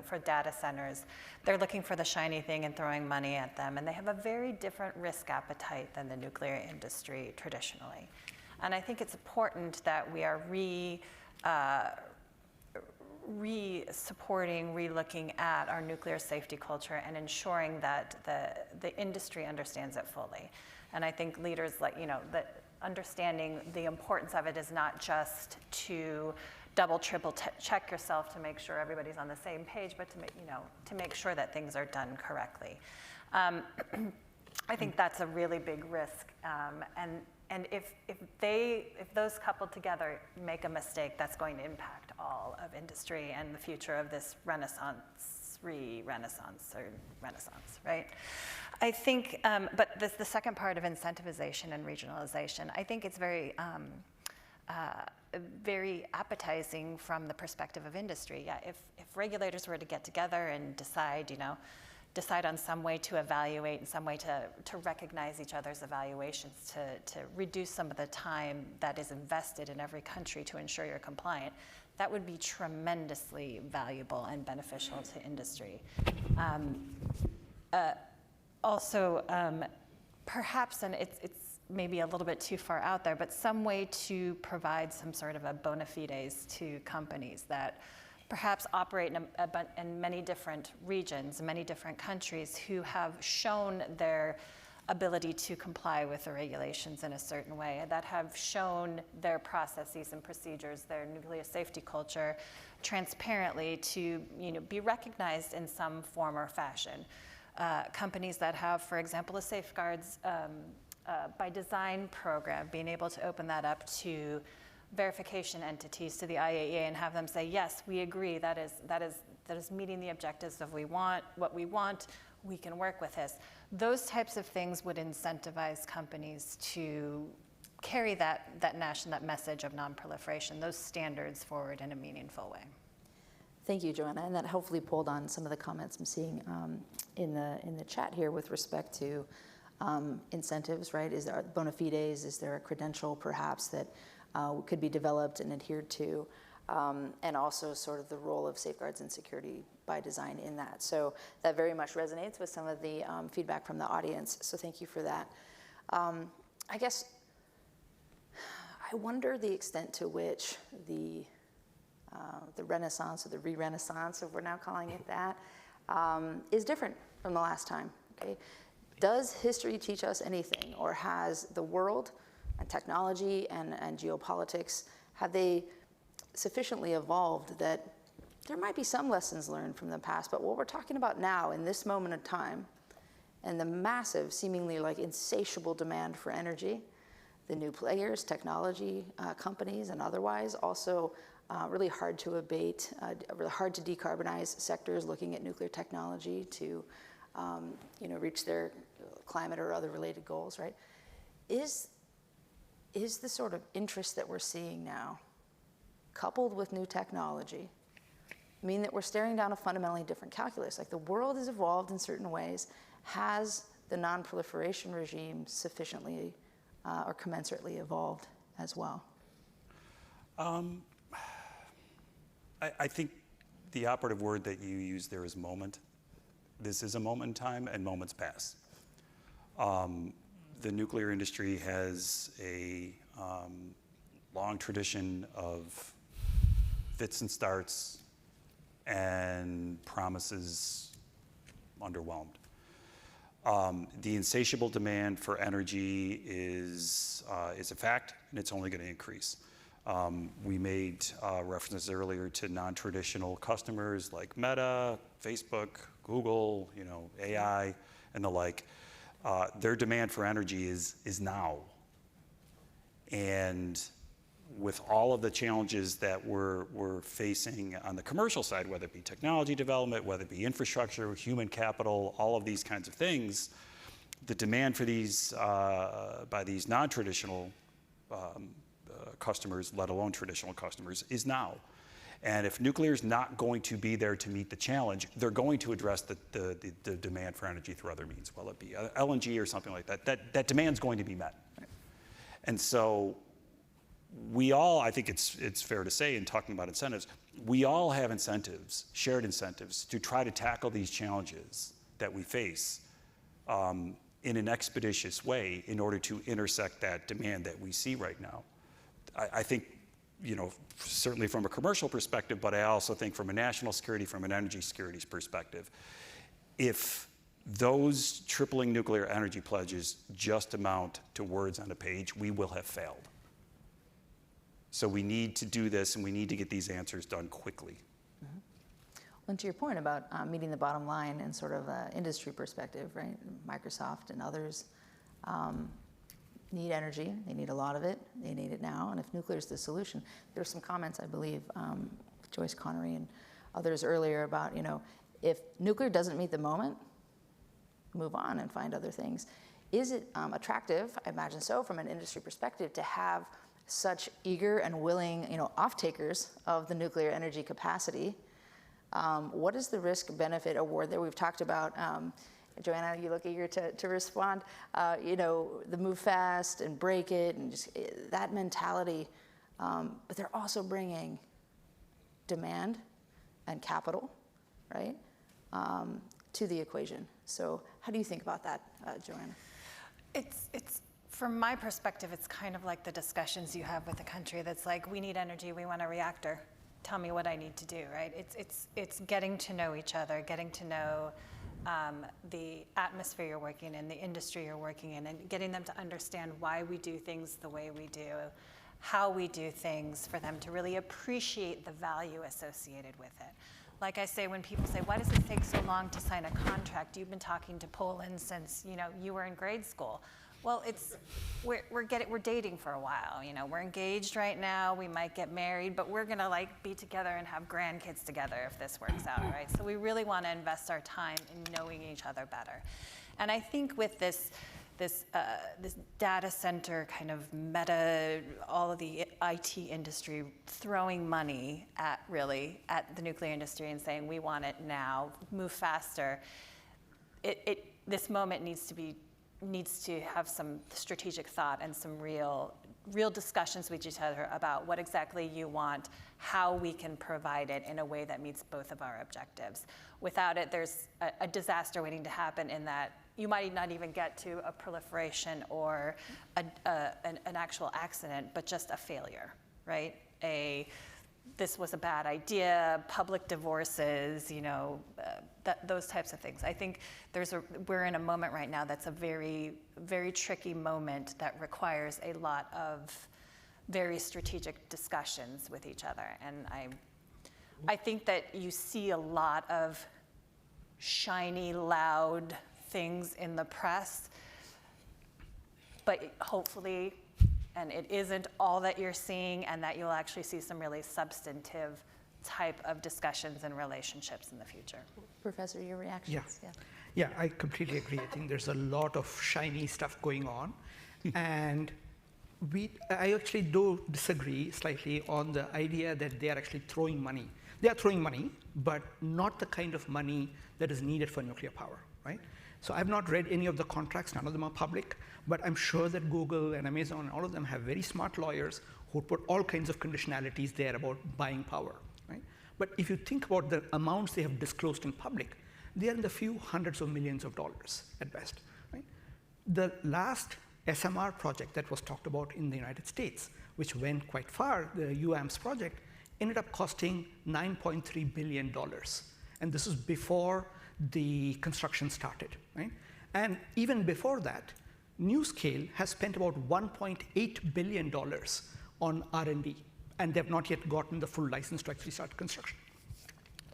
Speaker 3: for data centers, they're looking for the shiny thing and throwing money at them. And they have a very different risk appetite than the nuclear industry traditionally. And I think it's important that we are re-supporting, re-looking at our nuclear safety culture and ensuring that the industry understands it fully. And I think leaders that understanding the importance of it is not just to double, triple check yourself to make sure everybody's on the same page, but to make sure that things are done correctly. I think that's a really big risk. And if those coupled together make a mistake, that's going to impact all of industry and the future of this renaissance, right? I think, but the second part of incentivization and regionalization, I think it's very appetizing from the perspective of industry. Yeah, if regulators were to get together and decide on some way to evaluate and some way to recognize each other's evaluations, to reduce some of the time that is invested in every country to ensure you're compliant, that would be tremendously valuable and beneficial to industry. Also, perhaps, and it's maybe a little bit too far out there, but some way to provide some sort of a bona fides to companies that perhaps operate in many different regions, many different countries, who have shown their ability to comply with the regulations in a certain way, that have shown their processes and procedures, their nuclear safety culture, transparently to be recognized in some form or fashion. Companies that have, for example, a safeguards by design program, being able to open that up to verification entities, to the IAEA, and have them say, yes, we agree, that is meeting the objectives of what we want, we can work with this. Those types of things would incentivize companies to carry that message of non-proliferation, those standards forward in a meaningful way.
Speaker 2: Thank you, Joanna, and that hopefully pulled on some of the comments I'm seeing in the chat here with respect to incentives, right? Is there bona fides? Is there a credential, perhaps, that could be developed and adhered to? And also sort of the role of safeguards and security by design in that. So that very much resonates with some of the feedback from the audience, so thank you for that. I guess I wonder the extent to which the Renaissance, or the re-Renaissance, if we're now calling it that, is different from the last time, okay? Does history teach us anything, or has the world and technology and geopolitics, have they sufficiently evolved that there might be some lessons learned from the past, but what we're talking about now in this moment of time, and the massive, seemingly like insatiable demand for energy, the new players, technology companies and otherwise, also really hard to abate, really hard to decarbonize sectors looking at nuclear technology to reach their climate or other related goals, right? Is the sort of interest that we're seeing now, coupled with new technology, mean that we're staring down a fundamentally different calculus. Like the world has evolved in certain ways. Has the non-proliferation regime sufficiently or commensurately evolved as well?
Speaker 1: I think the operative word that you used there is moment. This is a moment in time, and moments pass. The nuclear industry has a long tradition of fits and starts and promises underwhelmed. The insatiable demand for energy is a fact, and it's only going to increase. We made references earlier to non-traditional customers like Meta, Facebook, Google, AI, and the like. Their demand for energy is now. And with all of the challenges that we're facing on the commercial side, whether it be technology development, whether it be infrastructure, human capital, all of these kinds of things, the demand for these by these non-traditional customers, let alone traditional customers, is now. And if nuclear is not going to be there to meet the challenge, they're going to address the demand for energy through other means, whether it be LNG or something like that. That demand's going to be met. And so we all, I think it's fair to say in talking about incentives, we all have incentives, shared incentives, to try to tackle these challenges that we face in an expeditious way in order to intersect that demand that we see right now. I think, certainly from a commercial perspective, but I also think from a national security, from an energy security perspective, if those tripling nuclear energy pledges just amount to words on a page, we will have failed. So we need to do this, and we need to get these answers done quickly.
Speaker 2: Mm-hmm. Well, and to your point about meeting the bottom line in sort of an industry perspective, right? Microsoft and others need energy. They need a lot of it. They need it now. And if nuclear is the solution, there were some comments, I believe, Joyce Connery and others earlier about, if nuclear doesn't meet the moment, move on and find other things. Is it attractive, I imagine so, from an industry perspective, to have such eager and willing, off-takers of the nuclear energy capacity? What is the risk-benefit award that we've talked about? Joanna, you look eager to respond. The move fast and break it, and just that mentality. But they're also bringing demand and capital, right, to the equation. So how do you think about that, Joanna?
Speaker 3: It's from my perspective, it's kind of like the discussions you have with a country that's like, we need energy, we want a reactor. Tell me what I need to do, right? It's getting to know each other, getting to know the atmosphere you're working in, the industry you're working in, and getting them to understand why we do things the way we do, how we do things, for them to really appreciate the value associated with it. Like I say, when people say, why does it take so long to sign a contract? You've been talking to Poland since you were in grade school. Well, we're dating for a while. We're engaged right now. We might get married, but we're gonna be together and have grandkids together if this works out, right? So we really want to invest our time in knowing each other better. And I think with this data center kind of meta, all of the IT industry throwing money at the nuclear industry and saying we want it now, move faster. This moment needs to have some strategic thought and some real discussions with each other about what exactly you want, how we can provide it in a way that meets both of our objectives. Without it, there's a disaster waiting to happen, in that you might not even get to a proliferation or an actual accident, but just a failure, right? This was a bad idea, public divorces, those types of things. I think we're in a moment right now that's a very, very tricky moment that requires a lot of very strategic discussions with each other. And I think that you see a lot of shiny, loud things in the press, but hopefully, and it isn't all that you're seeing, and that you'll actually see some really substantive type of discussions and relationships in the future.
Speaker 2: Professor, your reactions?
Speaker 4: Yeah, I completely agree. I think there's a lot of shiny stuff going on. And I actually do disagree slightly on the idea that they are actually throwing money. They are throwing money, but not the kind of money that is needed for nuclear power, right? So I've not read any of the contracts, none of them are public, but I'm sure that Google and Amazon and all of them have very smart lawyers who put all kinds of conditionalities there about buying power, right? But if you think about the amounts they have disclosed in public, they are in the few hundreds of millions of dollars at best, right? The last SMR project that was talked about in the United States, which went quite far, the UAMS project, ended up costing $9.3 billion. And this is before the construction started, right? And even before that, NuScale has spent about $1.8 billion on R&D, and they've not yet gotten the full license to actually start construction.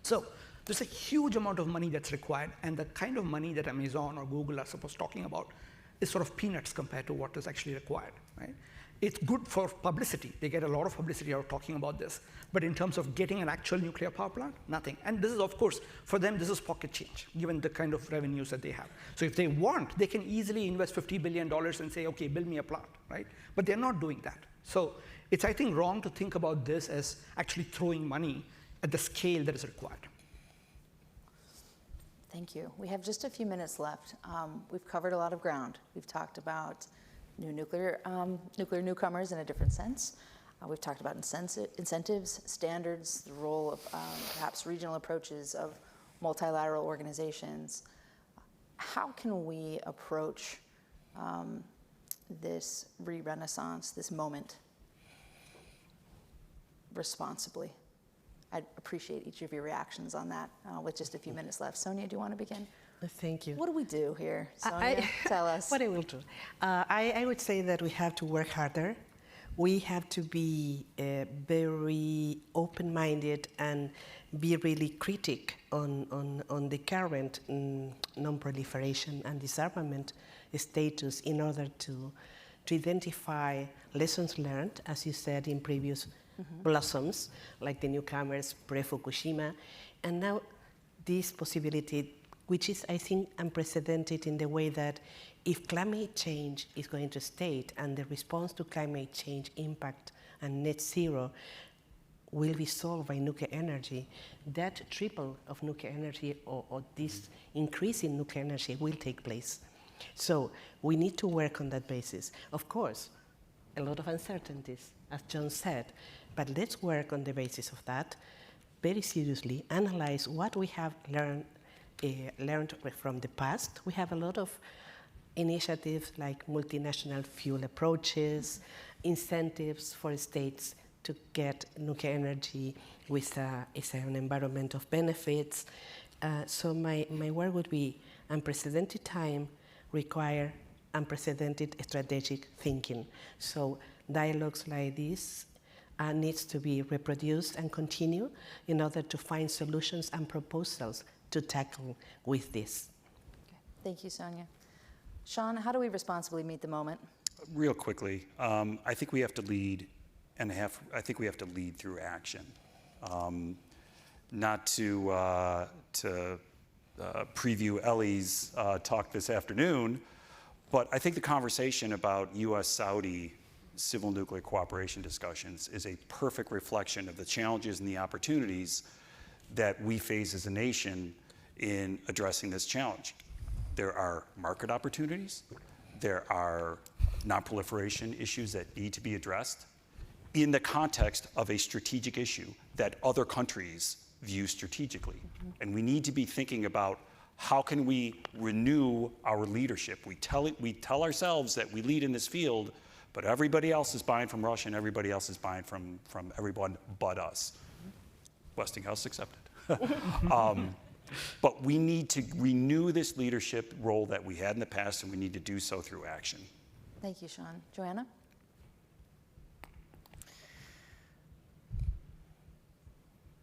Speaker 4: So there's a huge amount of money that's required, and the kind of money that Amazon or Google are supposed talking about is sort of peanuts compared to what is actually required, right? It's good for publicity. They get a lot of publicity out of talking about this. But in terms of getting an actual nuclear power plant, nothing. And this is, of course, for them, this is pocket change, given the kind of revenues that they have. So if they want, they can easily invest $50 billion and say, OK, build me a plant, right? But they're not doing that. So it's, I think, wrong to think about this as actually throwing money at the scale that is required.
Speaker 2: Thank you. We have just a few minutes left. We've covered a lot of ground. We've talked about new nuclear newcomers in a different sense. We've talked about incentives, standards, the role of perhaps regional approaches of multilateral organizations. How can we approach this re-renaissance, this moment, responsibly? I'd appreciate each of your reactions on that with just a few minutes left. Sonia, do you want to begin?
Speaker 5: Thank you.
Speaker 2: What do we do here? Sonia, tell us.
Speaker 5: What I will do. I would say that we have to work harder. We have to be very open-minded and be really critic on the current non-proliferation and disarmament status in order to identify lessons learned, as you said in previous blossoms, like the newcomers pre-Fukushima, and now this possibility, which is, I think, unprecedented in the way that if climate change is going to stay and the response to climate change impact and net zero will be solved by nuclear energy, that triple of nuclear energy or this increase in nuclear energy will take place. So we need to work on that basis. Of course, a lot of uncertainties, as John said, but let's work on the basis of that very seriously, analyze what we have learned from the past. We have a lot of initiatives like multinational fuel approaches, incentives for states to get nuclear energy with an environment of benefits. So my word would be unprecedented time require unprecedented strategic thinking. So dialogues like this needs to be reproduced and continue in order to find solutions and proposals to tackle with this.
Speaker 2: Okay. Thank you, Sonia. Sean, how do we responsibly meet the moment?
Speaker 1: Real quickly, I think we have to lead, and I think we have to lead through action. Not to preview Ellie's talk this afternoon, but I think the conversation about U.S.-Saudi civil nuclear cooperation discussions is a perfect reflection of the challenges and the opportunities that we face as a nation in addressing this challenge. There are market opportunities, there are non-proliferation issues that need to be addressed in the context of a strategic issue that other countries view strategically. And we need to be thinking about how can we renew our leadership. We tell ourselves that we lead in this field, but everybody else is buying from Russia and everybody else is buying from everyone but us. Westinghouse accepted. But we need to renew this leadership role that we had in the past, and we need to do so through action.
Speaker 2: Thank you, Sean. Joanna?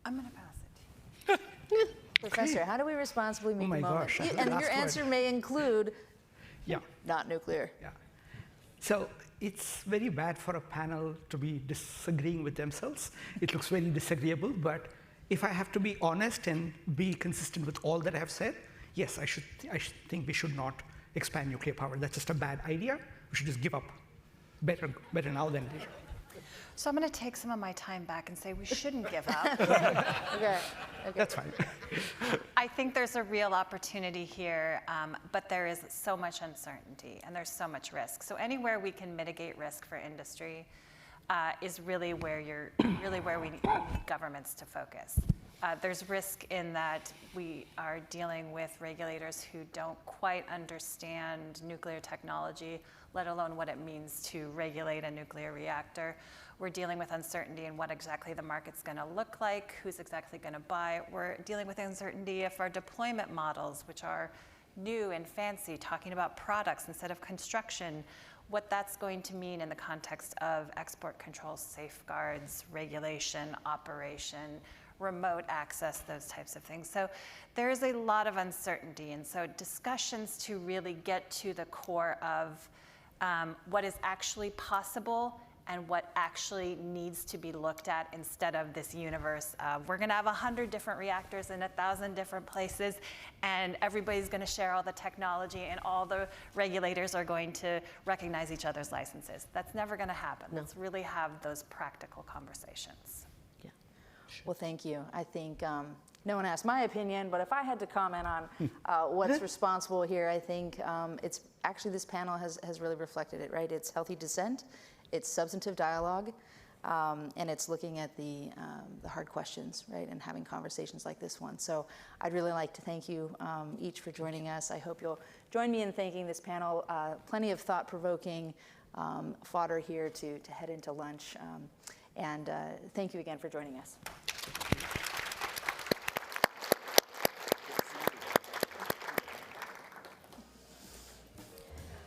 Speaker 3: I'm going to pass it.
Speaker 2: Professor, how do we responsibly meet the moment?
Speaker 4: Gosh,
Speaker 2: And your answer may include not nuclear.
Speaker 4: Yeah. So it's very bad for a panel to be disagreeing with themselves. It looks very disagreeable, but if I have to be honest and be consistent with all that I have said, yes, I think we should not expand nuclear power. That's just a bad idea. We should just give up. better now than later.
Speaker 3: So I'm going to take some of my time back and say we shouldn't give up.
Speaker 2: Okay.
Speaker 4: That's fine.
Speaker 3: I think there's a real opportunity here, but there is so much uncertainty and there's so much risk. So anywhere we can mitigate risk for industry is really where we need governments to focus. There's risk in that we are dealing with regulators who don't quite understand nuclear technology, let alone what it means to regulate a nuclear reactor. We're dealing with uncertainty in what exactly the market's going to look like, who's exactly going to buy. We're dealing with uncertainty if our deployment models, which are new and fancy, talking about products instead of construction, what that's going to mean in the context of export controls, safeguards, regulation, operation, remote access, those types of things. So there is a lot of uncertainty. And so discussions to really get to the core of what is actually possible and what actually needs to be looked at instead of this universe of we're going to have 100 different reactors in 1,000 different places and everybody's going to share all the technology and all the regulators are going to recognize each other's licenses. That's never going to happen.
Speaker 5: No.
Speaker 3: Let's really have those practical conversations.
Speaker 5: Yeah.
Speaker 2: Well, thank you. I think no one asked my opinion, but if I had to comment on what's responsible here, I think it's actually this panel has really reflected it, right? It's healthy dissent, it's substantive dialogue, and it's looking at the hard questions, right, and having conversations like this one. So I'd really like to thank you each for joining us. I hope you'll join me in thanking this panel. Plenty of thought-provoking fodder here to head into lunch. And thank you again for joining us.